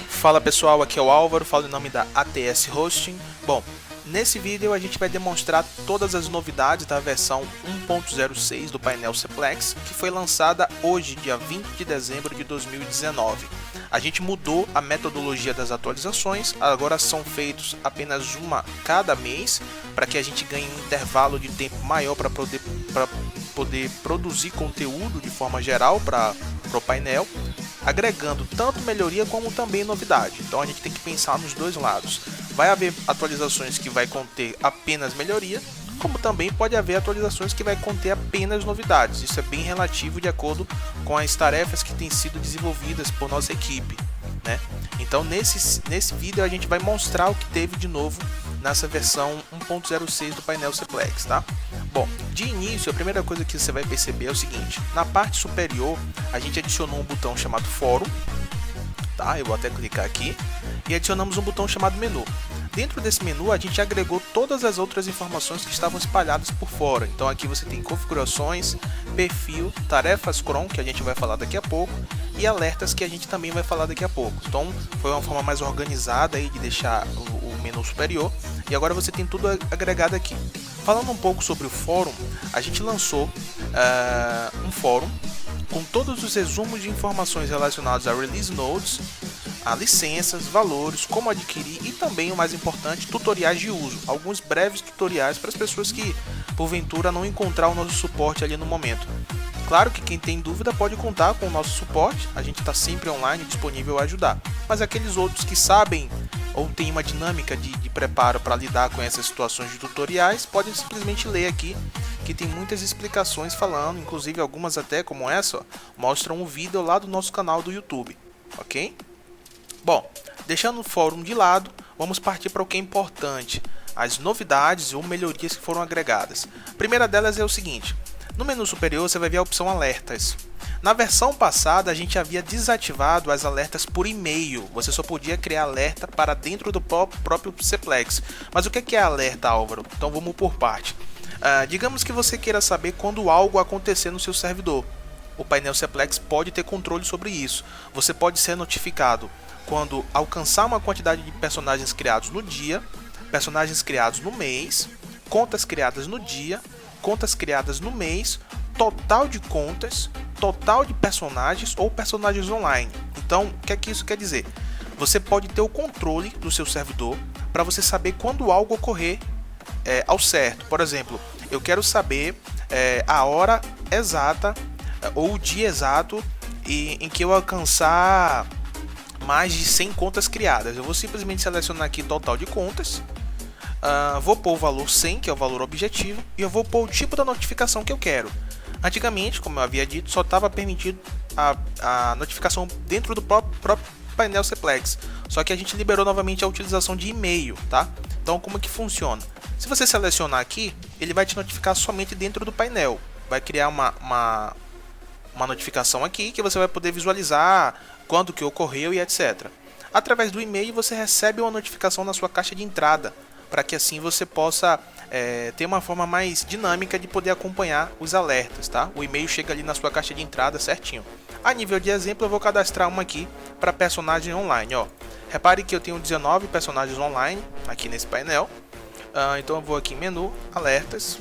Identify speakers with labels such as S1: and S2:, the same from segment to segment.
S1: Fala pessoal, aqui é o Álvaro, falo em nome da ATS Hosting. Bom, nesse vídeo a gente vai demonstrar todas as novidades da versão 1.06 do painel Seplex, que foi lançada hoje, dia 20 de dezembro de 2019. A gente mudou a metodologia das atualizações, agora são feitos apenas uma cada mês, para que a gente ganhe um intervalo de tempo maior para poder produzir conteúdo de forma geral para o painel, agregando tanto melhoria como também novidade. Então a gente tem que pensar nos dois lados. Vai haver atualizações que vai conter apenas melhoria, como também pode haver atualizações que vai conter apenas novidades. Isso é bem relativo de acordo com as tarefas que têm sido desenvolvidas por nossa equipe, né? Então nesse vídeo a gente vai mostrar o que teve de novo nessa versão 1.06 do painel Seplex, tá? Bom, de início a primeira coisa que você vai perceber é o seguinte: na parte superior a gente adicionou um botão chamado Fórum, tá? Eu vou até clicar aqui e adicionamos um botão chamado Menu. Dentro desse menu a gente agregou todas as outras informações que estavam espalhadas por fora. Então aqui você tem configurações, perfil, tarefas cron, que a gente vai falar daqui a pouco, e alertas, que a gente também vai falar daqui a pouco. Então foi uma forma mais organizada aí de deixar o menu superior, e agora você tem tudo agregado aqui. Falando um pouco sobre o fórum, a gente lançou um fórum com todos os resumos de informações relacionadas a Release Notes, a licenças, valores, como adquirir e também, o mais importante, tutoriais de uso. Alguns breves tutoriais para as pessoas que, porventura, não encontrar o nosso suporte ali no momento. Claro que quem tem dúvida pode contar com o nosso suporte, a gente está sempre online disponível a ajudar. Mas aqueles outros que sabem ou têm uma dinâmica de preparo para lidar com essas situações de tutoriais, podem simplesmente ler aqui, que tem muitas explicações falando, inclusive algumas até como essa, ó, mostram um vídeo lá do nosso canal do YouTube, ok? Bom, deixando o fórum de lado, vamos partir para o que é importante, as novidades ou melhorias que foram agregadas. A primeira delas é o seguinte: no menu superior você vai ver a opção alertas. Na versão passada a gente havia desativado as alertas por e-mail, você só podia criar alerta para dentro do próprio Seplex. Mas o que é alerta, Álvaro? Então vamos por parte. Digamos que você queira saber quando algo acontecer no seu servidor. O painel Seplex pode ter controle sobre isso. Você pode ser notificado quando alcançar uma quantidade de personagens criados no dia, personagens criados no mês, contas criadas no dia, contas criadas no mês, total de contas, total de personagens ou personagens online. Então, o que é que isso quer dizer? Você pode ter o controle do seu servidor para você saber quando algo ocorrer ao certo. Por exemplo, eu quero saber a hora exata ou o dia exato em que eu alcançar mais de 100 contas criadas. Eu vou simplesmente selecionar aqui total de contas, vou pôr o valor 100, que é o valor objetivo, e eu vou pôr o tipo da notificação que eu quero. Antigamente, como eu havia dito, só estava permitido a notificação dentro do próprio painel Seplex, só que a gente liberou novamente a utilização de e-mail, tá? Então como que funciona? Se você selecionar aqui, ele vai te notificar somente dentro do painel, vai criar uma notificação aqui que você vai poder visualizar quando que ocorreu e etc. Através do e-mail você recebe uma notificação na sua caixa de entrada, para que assim você possa ter uma forma mais dinâmica de poder acompanhar os alertas, tá? O e-mail chega ali na sua caixa de entrada certinho. A nível de exemplo, eu vou cadastrar uma aqui para personagem online, ó. Repare que eu tenho 19 personagens online aqui nesse painel. Então eu vou aqui em menu, alertas.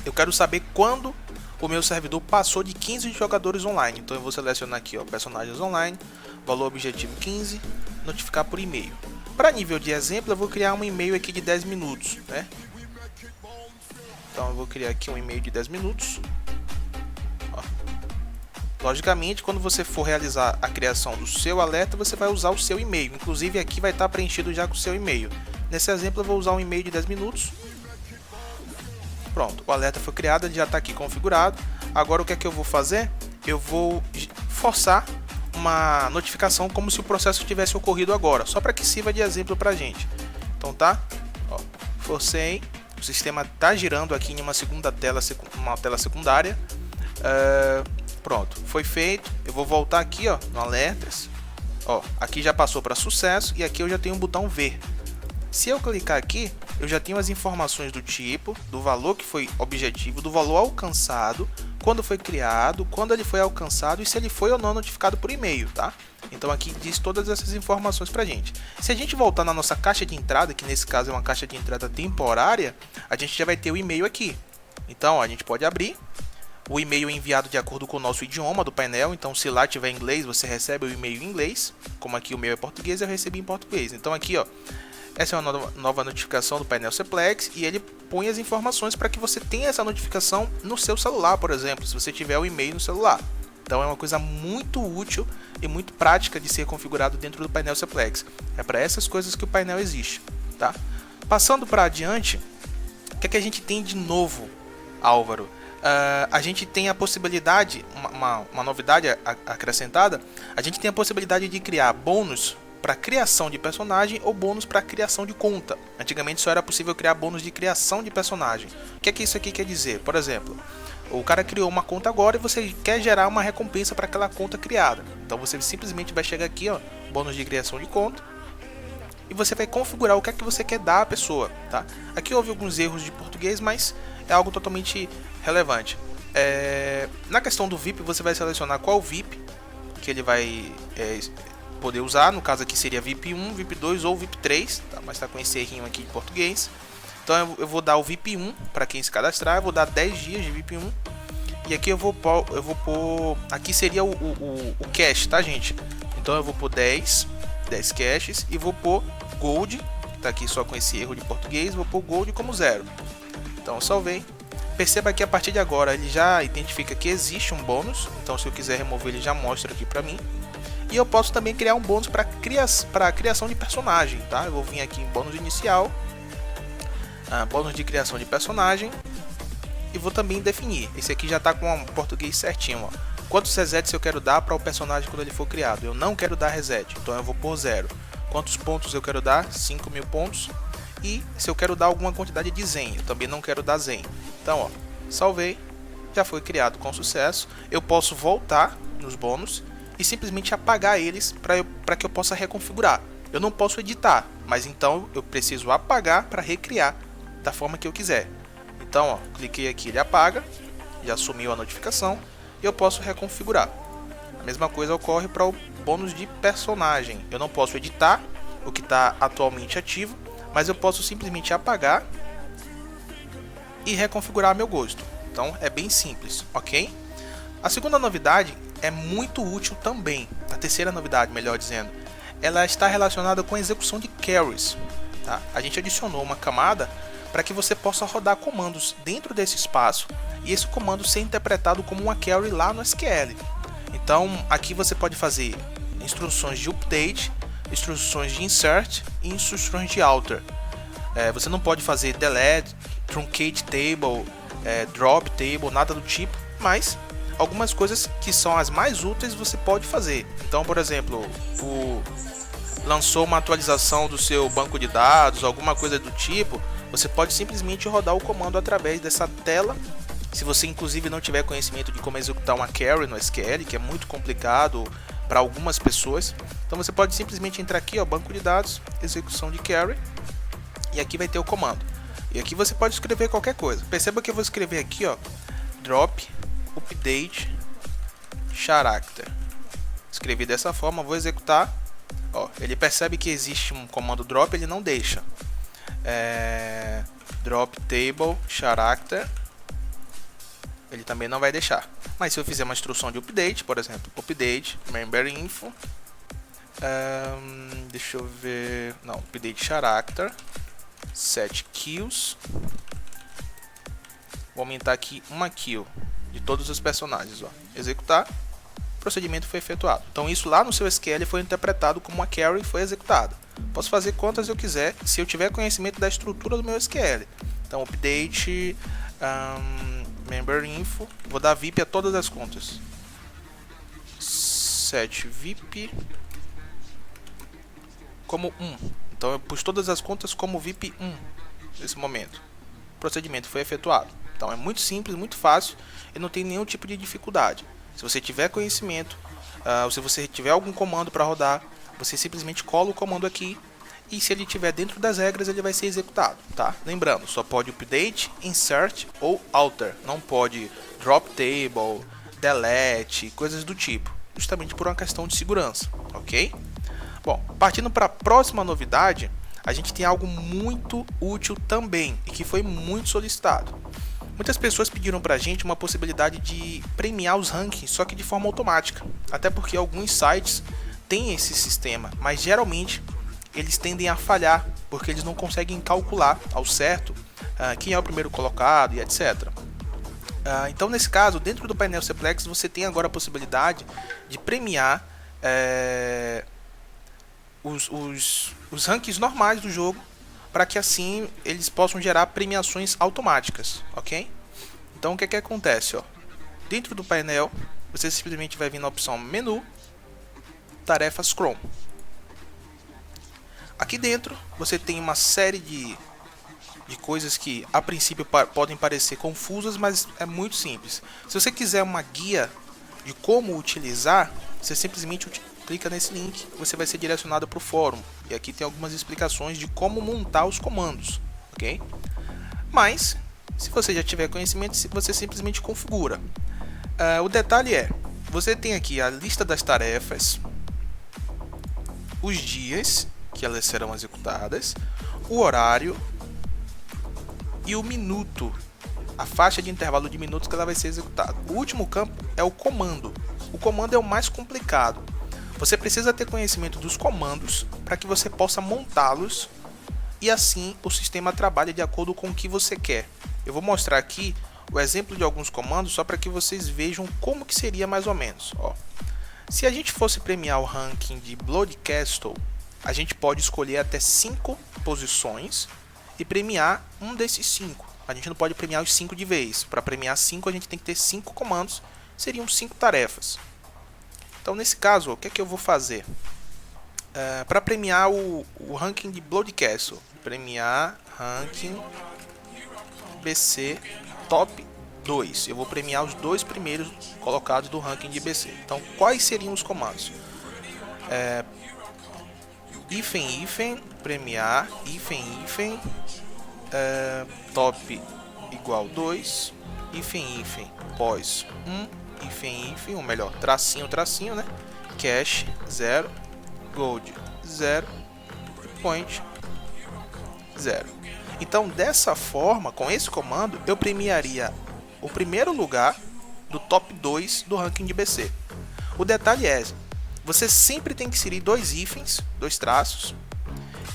S1: Eu quero saber quando o meu servidor passou de 15 jogadores online. Então eu vou selecionar aqui, ó, personagens online, valor objetivo 15, notificar por e-mail. Para nível de exemplo, eu vou criar um e-mail aqui de 10 minutos, né? Então eu vou criar aqui um e-mail de 10 minutos. Ó. Logicamente, quando você for realizar a criação do seu alerta, você vai usar o seu e-mail. Inclusive aqui vai estar preenchido já com o seu e-mail. Nesse exemplo eu vou usar um e-mail de 10 minutos. Pronto, o alerta foi criado, ele já está aqui configurado. Agora o que é que eu vou fazer? Eu vou forçar uma notificação como se o processo tivesse ocorrido agora, só para que sirva de exemplo para a gente. Então tá, ó, forcei, o sistema está girando aqui em uma segunda tela, uma tela secundária. Pronto, foi feito. Eu vou voltar aqui, ó, no alertas. Ó, aqui já passou para sucesso e aqui eu já tenho um botão ver. Se eu clicar aqui, eu já tenho as informações do tipo, do valor que foi objetivo, do valor alcançado, quando foi criado, quando ele foi alcançado e se ele foi ou não notificado por e-mail, tá? Então aqui diz todas essas informações pra gente. Se a gente voltar na nossa caixa de entrada, que nesse caso é uma caixa de entrada temporária, a gente já vai ter o e-mail aqui. Então ó, a gente pode abrir. O e-mail é enviado de acordo com o nosso idioma do painel, então se lá tiver inglês, você recebe o e-mail em inglês. Como aqui o meu é português, eu recebi em português. Então aqui ó, essa é uma nova notificação do painel Seplex e ele põe as informações para que você tenha essa notificação no seu celular, por exemplo, se você tiver o e-mail no celular. Então é uma coisa muito útil e muito prática de ser configurado dentro do painel Seplex. É para essas coisas que o painel existe, tá? Passando para adiante, o que é que a gente tem de novo, Álvaro? A gente tem a possibilidade, uma novidade acrescentada, a gente tem a possibilidade de criar bônus para criação de personagem ou bônus para criação de conta. Antigamente só era possível criar bônus de criação de personagem. O que é que isso aqui quer dizer? Por exemplo, o cara criou uma conta agora e você quer gerar uma recompensa para aquela conta criada. Então você simplesmente vai chegar aqui, ó, bônus de criação de conta, e você vai configurar o que é que você quer dar à pessoa, tá? Aqui houve alguns erros de português, mas é algo totalmente relevante. Na questão do VIP, você vai selecionar qual VIP que ele vai poder usar. No caso aqui seria VIP 1, VIP 2 ou VIP 3, tá? Mas está com esse errinho aqui em português. Então eu vou dar o VIP 1 para quem se cadastrar, eu vou dar 10 dias de VIP 1. E aqui eu vou pôr, aqui seria o cash, tá gente? Então eu vou pôr 10 caches e vou pôr Gold, tá aqui só com esse erro de português, vou pôr Gold como 0. Então eu salvei. Perceba que a partir de agora ele já identifica que existe um bônus, então se eu quiser remover ele já mostra aqui para mim. E eu posso também criar um bônus para a criação de personagem, tá? Eu vou vir aqui em bônus inicial, bônus de criação de personagem, e vou também definir. Esse aqui já está com o português certinho, ó. Quantos resets eu quero dar para o personagem quando ele for criado? Eu não quero dar reset, então eu vou pôr 0. Quantos pontos eu quero dar? 5.000 pontos. E se eu quero dar alguma quantidade de Zen, eu também não quero dar Zen. Então, ó, salvei, já foi criado com sucesso. Eu posso voltar nos bônus e simplesmente apagar eles para que eu possa reconfigurar. Eu não posso editar, mas então eu preciso apagar para recriar da forma que eu quiser. Então, ó, cliquei aqui, ele apaga, já sumiu a notificação e eu posso reconfigurar. A mesma coisa ocorre para o bônus de personagem. Eu não posso editar o que está atualmente ativo, mas eu posso simplesmente apagar e reconfigurar a meu gosto. Então é bem simples, ok? A segunda novidade é muito útil também. A terceira novidade, melhor dizendo, ela está relacionada com a execução de carries, tá? A gente adicionou uma camada para que você possa rodar comandos dentro desse espaço e esse comando ser interpretado como uma carry lá no SQL. Então aqui você pode fazer instruções de update, instruções de insert e instruções de alter. Você não pode fazer delete, truncate table, drop table, nada do tipo, mas algumas coisas que são as mais úteis você pode fazer. Então, por exemplo, lançou uma atualização do seu banco de dados, alguma coisa do tipo, você pode simplesmente rodar o comando através dessa tela. Se você inclusive não tiver conhecimento de como executar uma carry no SQL, que é muito complicado para algumas pessoas, então você pode simplesmente entrar aqui, ó, banco de dados, execução de carry, e aqui vai ter o comando. E aqui você pode escrever qualquer coisa. Perceba que eu vou escrever aqui, ó, drop update character. Escrevi dessa forma, vou executar. Ó, ele percebe que existe um comando drop, ele não deixa. Drop table character, ele também não vai deixar. Mas se eu fizer uma instrução de update, por exemplo, update member info, deixa eu ver, não, update character, set kills, vou aumentar aqui uma kill de todos os personagens, ó. Executar, procedimento foi efetuado. Então isso lá no seu SQL foi interpretado como uma carry foi executada. Posso fazer quantas eu quiser se eu tiver conhecimento da estrutura do meu SQL. Então update member info, vou dar VIP a todas as contas, set VIP como 1. Então eu pus todas as contas como VIP 1 nesse momento. O procedimento foi efetuado. Então é muito simples, muito fácil e não tem nenhum tipo de dificuldade. Se você tiver conhecimento, ou se você tiver algum comando para rodar, você simplesmente cola o comando aqui e se ele estiver dentro das regras ele vai ser executado, tá? Lembrando, só pode update, insert ou alter, não pode drop table, delete, coisas do tipo, justamente por uma questão de segurança, ok? Bom, partindo para a próxima novidade, a gente tem algo muito útil também e que foi muito solicitado. Muitas pessoas pediram pra gente uma possibilidade de premiar os rankings, só que de forma automática, até porque alguns sites têm esse sistema, mas geralmente eles tendem a falhar, porque eles não conseguem calcular ao certo quem é o primeiro colocado e etc. Então nesse caso, dentro do painel Cplex, você tem agora a possibilidade de premiar os rankings normais do jogo, para que assim eles possam gerar premiações automáticas, ok? Então o que acontece? Ó? Dentro do painel, você simplesmente vai vir na opção Menu, Tarefas Chrome. Aqui dentro você tem uma série de coisas que a princípio podem parecer confusas, mas é muito simples. Se você quiser uma guia de como utilizar, você simplesmente clica nesse link, você vai ser direcionado para o fórum. E aqui tem algumas explicações de como montar os comandos, ok? Mas, se você já tiver conhecimento, você simplesmente configura. O detalhe é, você tem aqui a lista das tarefas, os dias que elas serão executadas, o horário e o minuto, a faixa de intervalo de minutos que ela vai ser executada. O último campo é o comando. O comando é o mais complicado. Você precisa ter conhecimento dos comandos para que você possa montá-los e assim o sistema trabalhe de acordo com o que você quer. Eu vou mostrar aqui o exemplo de alguns comandos só para que vocês vejam como que seria mais ou menos. Ó. Se a gente fosse premiar o ranking de Blood Castle, a gente pode escolher até 5 posições e premiar um desses 5. A gente não pode premiar os 5 de vez. Para premiar 5 a gente tem que ter 5 comandos, seriam 5 tarefas. Então nesse caso, o que é que eu vou fazer? Para premiar o ranking de Blood Castle, premiar ranking BC Top 2. Eu vou premiar os 2 primeiros colocados do ranking de BC. Então quais seriam os comandos? Premiar, top igual 2, pós 1, ou melhor, tracinho, né? Cash 0, gold 0, point 0. Então dessa forma, com esse comando, eu premiaria o primeiro lugar do top 2 do ranking de BC. O detalhe é, você sempre tem que inserir 2 hífens, 2 traços,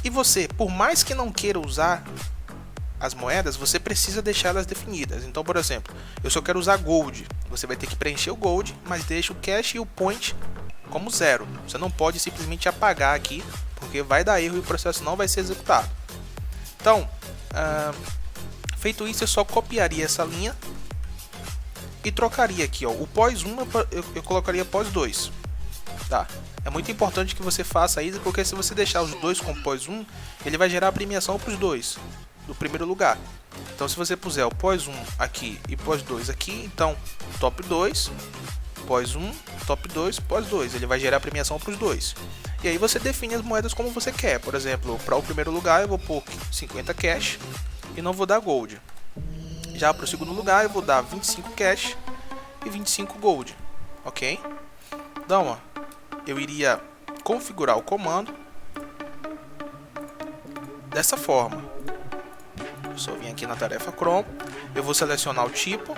S1: e você, por mais que não queira usar as moedas, você precisa deixá-las definidas. Então, por exemplo, eu só quero usar gold, você vai ter que preencher o gold, mas deixa o cash e o point como 0. Você não pode simplesmente apagar aqui, porque vai dar erro e o processo não vai ser executado. Então, feito isso, eu só copiaria essa linha e trocaria aqui, ó, o pós 1 eu colocaria pós 2. Tá. É muito importante que você faça isso, porque se você deixar os 2 com pós 1, ele vai gerar a premiação para os 2 do primeiro lugar. Então se você puser o pós 1 aqui e pós 2 aqui, então top 2, pós 1, top 2, pós 2, ele vai gerar a premiação para os 2. E aí você define as moedas como você quer. Por exemplo, para o primeiro lugar eu vou pôr 50 cash e não vou dar gold. Já para o segundo lugar eu vou dar 25 cash e 25 gold, ok? Então, ó, eu iria configurar o comando dessa forma. Eu só vim aqui na tarefa Chrome, eu vou selecionar o tipo,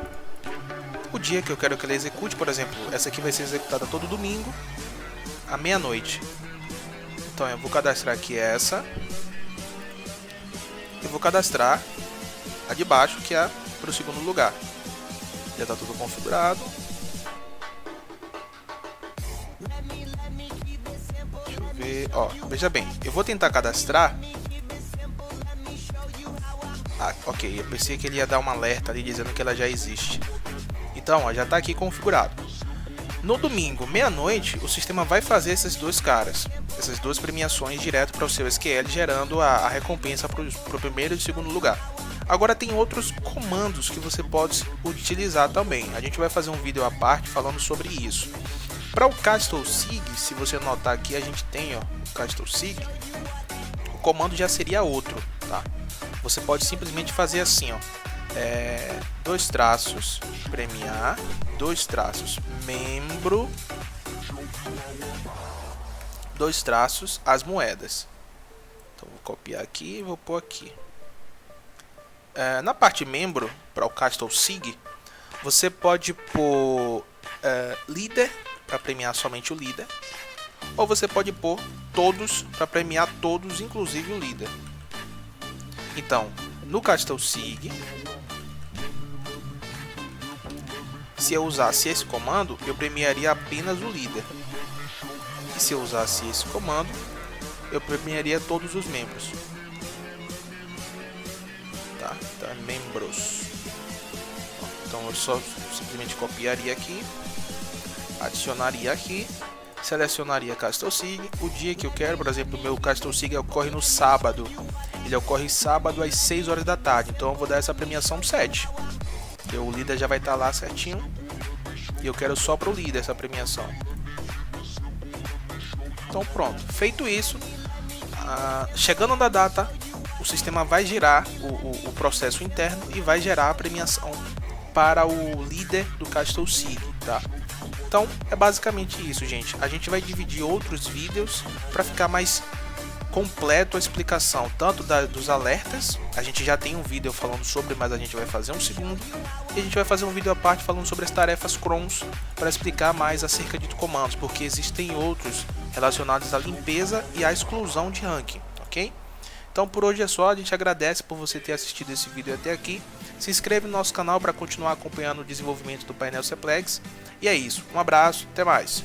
S1: o dia que eu quero que ele execute. Por exemplo, essa aqui vai ser executada todo domingo à meia-noite. Então eu vou cadastrar aqui essa, eu vou cadastrar a de baixo, que é para o segundo lugar. Já está tudo configurado. Deixa eu ver, ó, veja bem, eu vou tentar cadastrar. Ok, eu pensei que ele ia dar um alerta ali dizendo que ela já existe. Então, ó, já está aqui configurado. No domingo, meia-noite, o sistema vai fazer esses 2 caras, essas 2 premiações direto para o seu SQL, gerando a recompensa para o primeiro e segundo lugar. Agora tem outros comandos que você pode utilizar também. A gente vai fazer um vídeo à parte falando sobre isso. Para o Castle Sig, se você notar aqui, a gente tem, ó, o Castle Sig. O comando já seria outro, tá? Você pode simplesmente fazer assim, ó, dois traços, premiar, dois traços, membro, dois traços, as moedas. Então vou copiar aqui e vou pôr aqui. Na parte membro, para o Castle Sig, você pode pôr líder, para premiar somente o líder, ou você pode pôr todos, para premiar todos, inclusive o líder. Então, no Castle Sig, se eu usasse esse comando, eu premiaria apenas o líder. E se eu usasse esse comando, eu premiaria todos os membros. Tá? Então, membros. Então eu só simplesmente copiaria aqui, adicionaria aqui, selecionaria Castle Sig. O dia que eu quero, por exemplo, o meu Castle Sig ocorre no sábado. Ele ocorre sábado às 6 horas da tarde. Então eu vou dar essa premiação 7. O líder já vai estar lá certinho. E eu quero só para o líder essa premiação. Então pronto. Feito isso, chegando na data, o sistema vai girar o processo interno e vai gerar a premiação para o líder do Castle Sig, tá? Então é basicamente isso, gente. A gente vai dividir outros vídeos para ficar mais completo a explicação, tanto dos alertas. A gente já tem um vídeo falando sobre, mas a gente vai fazer um segundo, e a gente vai fazer um vídeo à parte falando sobre as tarefas crons, para explicar mais acerca de comandos, porque existem outros relacionados à limpeza e à exclusão de ranking, ok? Então por hoje é só, a gente agradece por você ter assistido esse vídeo até aqui. Se inscreve no nosso canal para continuar acompanhando o desenvolvimento do painel Seplex. E é isso, um abraço, até mais!